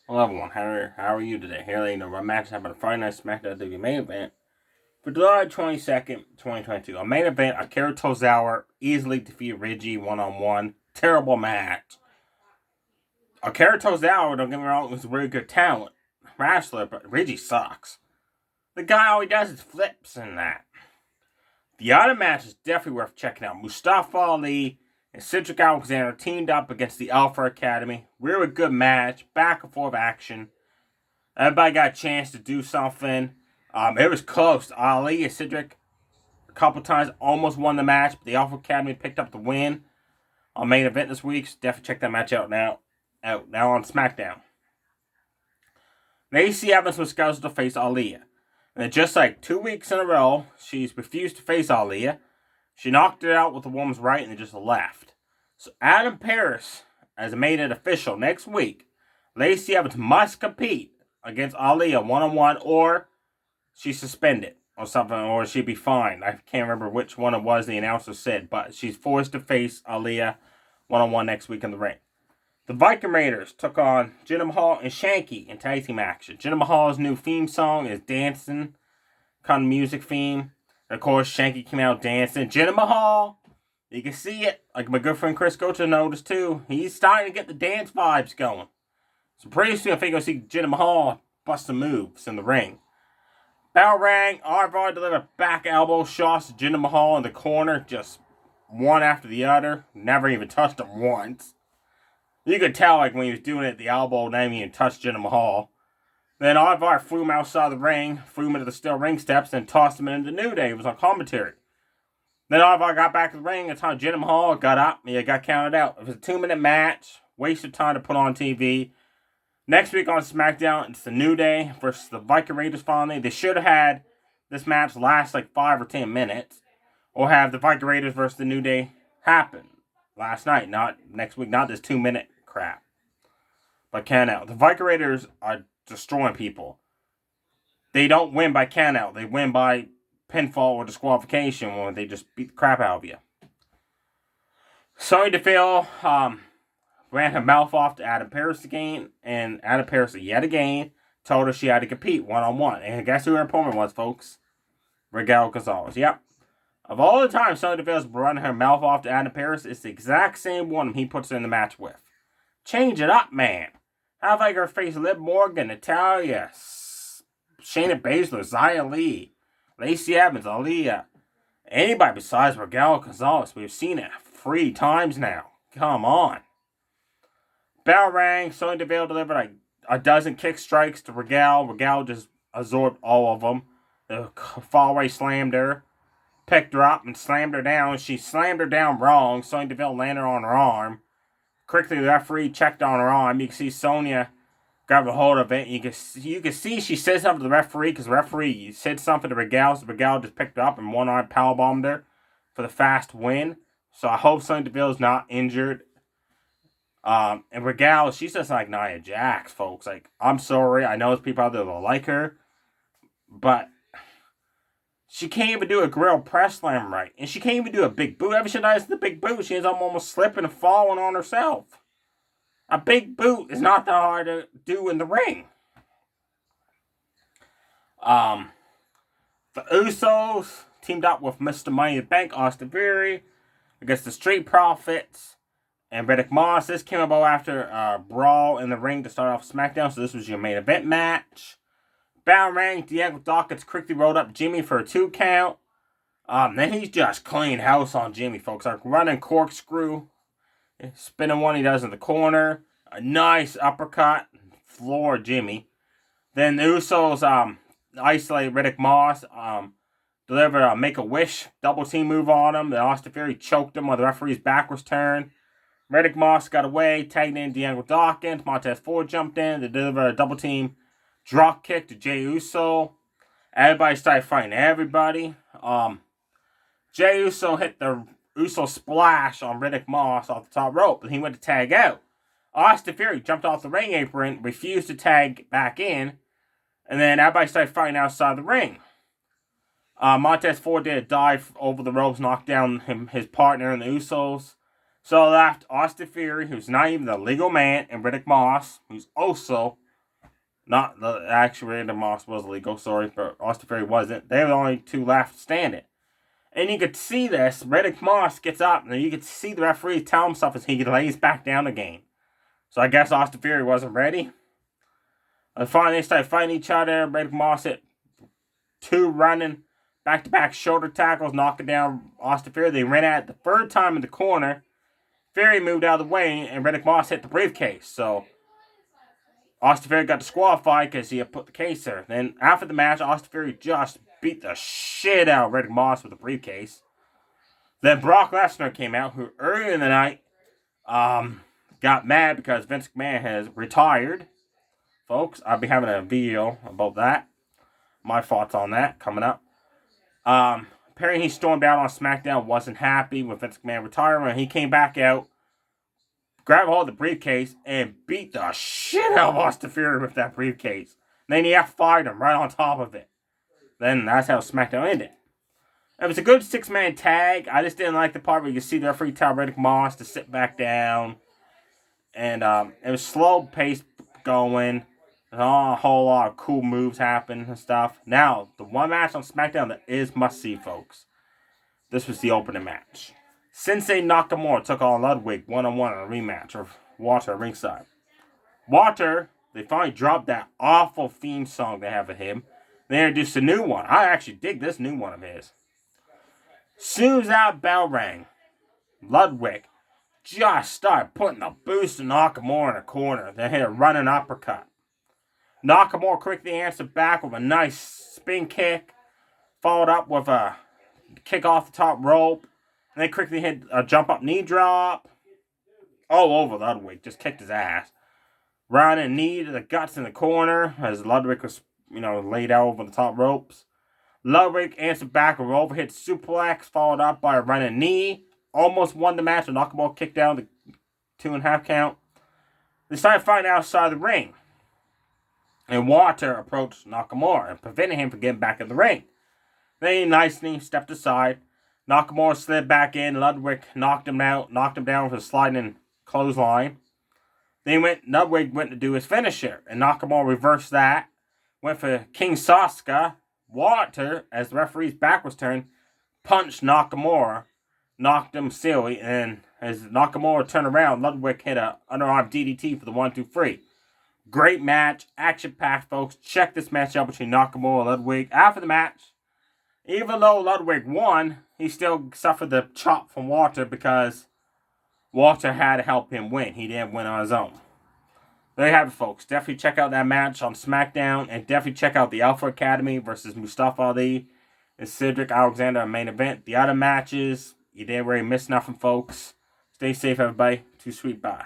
Hello everyone, how are you today? Here letting the match happened on Friday Night SmackDown WWE main event for July 22nd, 2022. A main event, Akira Tozawa easily defeated Reggie one-on-one. Terrible match. Akira Tozawa, don't get me wrong, was a really good talent wrestler, but Reggie sucks. The guy, all he does is flips and that. The other match is definitely worth checking out. Mustafa Ali and Cedric Alexander teamed up against the Alpha Academy. Really good match, back and forth action. Everybody got a chance to do something. It was close. Ali and Cedric a couple times almost won the match, but the Alpha Academy picked up the win on main event this week. So definitely check that match out now. Out now on SmackDown. Lacey Evans was scheduled to face Aaliyah. And just like 2 weeks in a row, she's refused to face Aaliyah. She knocked it out with the woman's right and then just left. So Adam Pearce has made it official next week. Lacey Evans must compete against Aaliyah one-on-one, or she's suspended or something, or she'd be fined. I can't remember which one it was the announcer said, but she's forced to face Aaliyah one-on-one next week in the ring. The Viking Raiders took on Jinder Mahal and Shanky in tag team action. Jinder Mahal's new theme song is dancing, kind of music theme. And of course, Shanky came out dancing. Jinder Mahal, you can see it. Like my good friend Chris Gocha noticed too. He's starting to get the dance vibes going. So pretty soon I think you'll see Jinder Mahal bust some moves in the ring. Bell rang. Arvar delivered back elbow shots to Jinder Mahal in the corner, just one after the other. Never even touched him once. You could tell, like, when he was doing it, the elbow didn't even touch Jinder Mahal. Then Arvar flew him outside the ring, flew him into the steel ring steps, and tossed him into the New Day. He was on commentary. Then Arvar got back to the ring, and time Jinder Mahal got up, and he got counted out. It was a 2-minute match, waste of time to put on TV. Next week on SmackDown, it's the New Day versus the Viking Raiders finally. They should have had this match last like 5 or 10 minutes, or have the Viking Raiders versus the New Day happen last night, not next week, not this 2-minute crap. But count out. The Viking Raiders are destroying people. They don't win by count out. They win by pinfall or disqualification when they just beat the crap out of you. Sonya Deville ran her mouth off to Adam Pearce again, and Adam Pearce yet again told her she had to compete one-on-one. And guess who her opponent was, folks? Raquel Gonzalez. Yep. Of all the times Sonya Deville's running her mouth off to Adam Pearce, it's the exact same one he puts her in the match with. Change it up, man. Have like her face Liv Morgan, Natalya, Shayna Baszler, Xia Li, Lacey Evans, Aaliyah. Anybody besides Raquel Gonzalez. We've seen it 3 times now. Come on. Bell rang. Sonya Deville delivered a dozen kick strikes to Raquel. Raquel just absorbed all of them. The fallaway slammed her. Picked her up and slammed her down. She slammed her down wrong. Sonya Deville landed on her arm. Quickly, the referee checked on her arm. You can see Sonya grab a hold of it. You can see she said something to the referee because the referee said something to Raquel. So Raquel just picked her up and one arm powerbombed her for the fast win. So I hope Sonya Deville is not injured. And Raquel, she's just like Nia Jax, folks. Like, I'm sorry. I know there's people out there that like her. But she can't even do a grill press slam right. And she can't even do a big boot. Every time she does the big boot, she ends up almost slipping and falling on herself. A big boot is not that hard to do in the ring. The Usos teamed up with Mr. Money in the Bank, Austin Theory, against the Street Profits and Riddick Moss. This came about after a brawl in the ring to start off SmackDown, so this was your main event match. Bell rang. Diego Dawkins quickly rolled up Jimmy for a 2 count. Then he's just clean house on Jimmy, folks. Like running corkscrew. Spinning one he does in the corner. A nice uppercut. Floor Jimmy. Then the Usos isolate Riddick Moss. Delivered a Make-A-Wish double team move on him. Then Austin Theory choked him while the referee's back was turned. Riddick Moss got away. Tagged in Diego Dawkins. Montez Ford jumped in. They delivered a double team drop kick to Jey Uso. Everybody started fighting everybody. Jey Uso hit the Uso splash on Riddick Moss off the top rope, and he went to tag out. Austin Theory jumped off the ring apron, refused to tag back in, and then everybody started fighting outside the ring. Montez Ford did a dive over the ropes, knocked down his partner in the Usos. So left Austin Theory, who's not even the legal man, and Riddick Moss, who's also Not the actual Randy Moss was illegal, sorry, but Austin Theory wasn't. They were the only two left standing. And you could see this. Riddick Moss gets up, and you could see the referee tell himself as he lays back down again. So I guess Austin Theory wasn't ready. And finally, they started fighting each other. Riddick Moss hit 2 running back-to-back shoulder tackles, knocking down Austin Theory. They ran at it the third time in the corner. Theory moved out of the way, and Riddick Moss hit the briefcase. So Austin Theory got disqualified because he had put the case there. Then after the match, Austin Theory just beat the shit out of Riddick Moss with the briefcase. Then Brock Lesnar came out, who earlier in the night got mad because Vince McMahon has retired. Folks, I'll be having a video about that. My thoughts on that coming up. Apparently he stormed out on SmackDown, wasn't happy with Vince McMahon retiring. He came back out, grabbed hold of the briefcase, and beat the shit out of Austin Theory with that briefcase. Then he F5'd him right on top of it. Then that's how SmackDown ended. It was a good 6-man tag. I just didn't like the part where you see the referee tell Riddick Moss to sit back down. And it was slow-paced going. A whole lot of cool moves happened and stuff. Now, the one match on SmackDown that is must-see, folks. This was the opening match. Sensei Nakamura took on Ludwig one-on-one in a rematch of Walter at ringside. Walter, they finally dropped that awful theme song they have of him. They introduced a new one. I actually dig this new one of his. Soon as that bell rang, Ludwig just started putting the boost to Nakamura in the corner. Then hit a running uppercut. Nakamura quickly answered back with a nice spin kick, followed up with a kick off the top rope, and then quickly hit a jump up knee drop. All over Ludwig, just kicked his ass. Running knee to the guts in the corner as Ludwig was, laid out over the top ropes. Ludwig answered back with an overhead suplex, followed up by a running knee. Almost won the match, and Nakamura kicked down the 2.5 count. They started fighting outside the ring. And Walter approached Nakamura and prevented him from getting back in the ring. Then he nicely stepped aside. Nakamura slid back in. Ludwig knocked him down with a sliding clothesline. Then Ludwig went to do his finisher, and Nakamura reversed that. Went for King Sasuke. Walter, as the referee's back was turned, punched Nakamura, knocked him silly, and as Nakamura turned around, Ludwig hit a underarm DDT for the 1-2-3. Great match, action-packed, folks. Check this match out between Nakamura and Ludwig. After the match, even though Ludwig won, he still suffered the chop from Walter because Walter had to help him win. He didn't win on his own. There you have it, folks. Definitely check out that match on SmackDown, and definitely check out the Alpha Academy versus Mustafa Ali and Cedric Alexander main event. The other matches, you didn't really miss nothing, folks. Stay safe, everybody. Too sweet, bye.